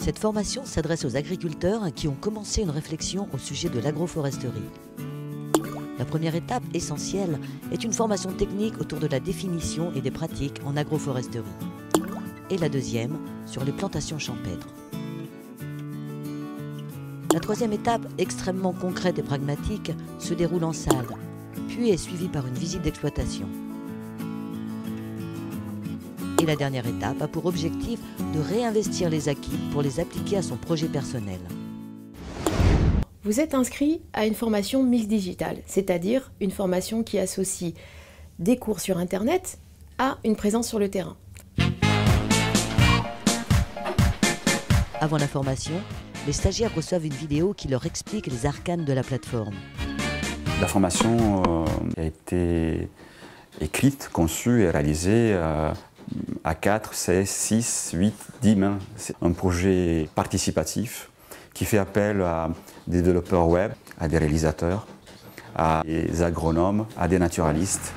Cette formation s'adresse aux agriculteurs qui ont commencé une réflexion au sujet de l'agroforesterie. La première étape, essentielle, est une formation technique autour de la définition et des pratiques en agroforesterie. Et la deuxième, sur les plantations champêtres. La troisième étape, extrêmement concrète et pragmatique, se déroule en salle, puis est suivie par une visite d'exploitation. Et la dernière étape a pour objectif de réinvestir les acquis pour les appliquer à son projet personnel. Vous êtes inscrit à une formation mix digital, c'est-à-dire une formation qui associe des cours sur Internet à une présence sur le terrain. Avant la formation, les stagiaires reçoivent une vidéo qui leur explique les arcanes de la plateforme. La formation a été écrite, conçue et réalisée à 4, 16, 6, 8, 10 mains. C'est un projet participatif qui fait appel à des développeurs web, à des réalisateurs, à des agronomes, à des naturalistes.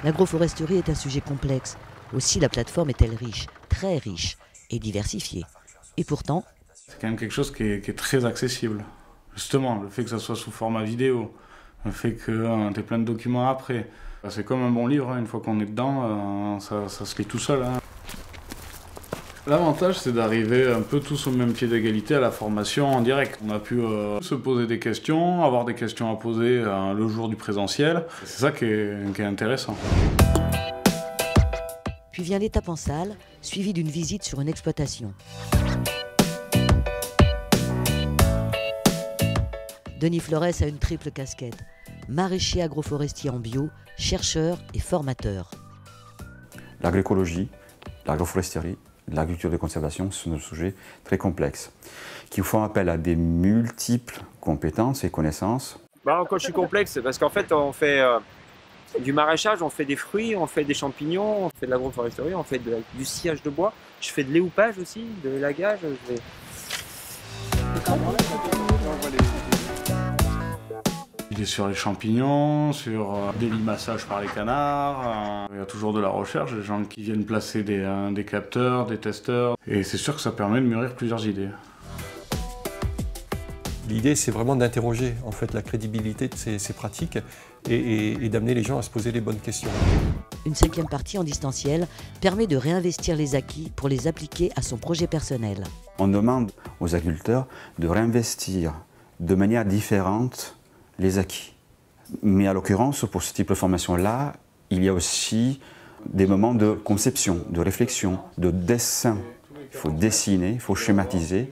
L'agroforesterie est un sujet complexe. Aussi, la plateforme est-elle riche, très riche et diversifiée. Et pourtant, c'est quand même quelque chose qui est très accessible. Justement, le fait que ça soit sous format vidéo, le fait que tu aies plein de documents après. C'est comme un bon livre, hein. Une fois qu'on est dedans, ça se lit tout seul. Hein. L'avantage, c'est d'arriver un peu tous au même pied d'égalité à la formation en direct. On a pu se poser des questions, avoir des questions à poser le jour du présentiel. C'est ça qui est intéressant. Puis vient l'étape en salle, suivie d'une visite sur une exploitation. Denis Flores a une triple casquette. Maraîcher agroforestier en bio, chercheur et formateur. L'agroécologie, l'agroforesterie, l'agriculture de conservation sont des sujets très complexes qui font appel à des multiples compétences et connaissances. Quand je suis complexe, c'est parce qu'en fait on fait du maraîchage, on fait des fruits, on fait des champignons, on fait de l'agroforesterie, on fait du sciage de bois. Je fais de l'éhoupage aussi, de l'élagage. Il est sur les champignons, sur des limaçages par les canards. Il y a toujours de la recherche, des gens qui viennent placer des capteurs, des testeurs. Et c'est sûr que ça permet de mûrir plusieurs idées. L'idée, c'est vraiment d'interroger en fait, la crédibilité de ces pratiques et d'amener les gens à se poser les bonnes questions. Une cinquième partie en distanciel permet de réinvestir les acquis pour les appliquer à son projet personnel. On demande aux agriculteurs de réinvestir de manière différente les acquis. Mais à l'occurrence, pour ce type de formation-là, il y a aussi des moments de conception, de réflexion, de dessin. Il faut dessiner, il faut schématiser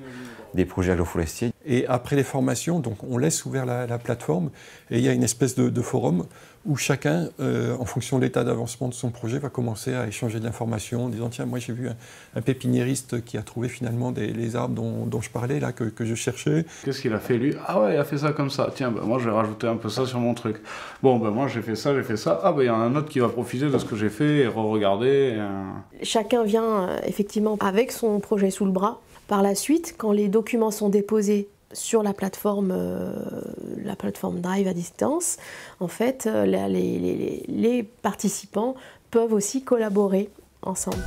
des projets agroforestiers. Et après les formations, donc on laisse ouvert la plateforme et il y a une espèce de forum où chacun, en fonction de l'état d'avancement de son projet, va commencer à échanger de l'information en disant « Tiens, moi j'ai vu un pépiniériste qui a trouvé finalement les arbres dont je parlais, là, que je cherchais. » Qu'est-ce qu'il a fait lui? Ah ouais, il a fait ça comme ça. Tiens, moi je vais rajouter un peu ça sur mon truc. Bon, moi j'ai fait ça. Ah il y en a un autre qui va profiter de ce que j'ai fait et re-regarder. Chacun vient effectivement avec son projet sous le bras. Par la suite, quand les documents sont déposés sur la plateforme Drive à distance, en fait, les participants peuvent aussi collaborer ensemble.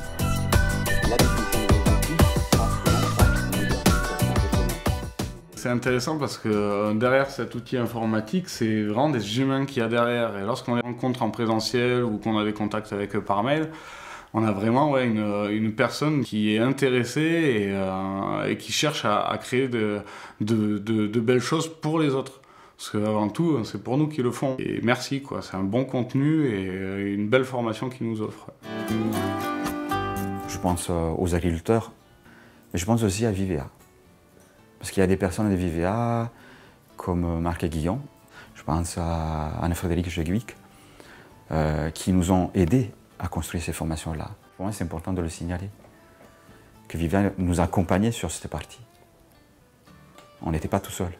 C'est intéressant parce que derrière cet outil informatique, c'est vraiment des humains qu'il y a derrière. Et lorsqu'on les rencontre en présentiel ou qu'on a des contacts avec eux par mail, on a vraiment une personne qui est intéressée et qui cherche à créer de belles choses pour les autres. Parce qu'avant tout, c'est pour nous qui le font. Et merci, quoi. C'est un bon contenu et une belle formation qu'ils nous offrent. Je pense aux agriculteurs, mais je pense aussi à Vivea. Parce qu'il y a des personnes de Vivea, comme Marc et Guillon, je pense à Anne-Frédérique Jeguic, qui nous ont aidés à construire ces formations-là. Pour moi, c'est important de le signaler, que Vivea nous accompagnait sur cette partie. On n'était pas tout seul.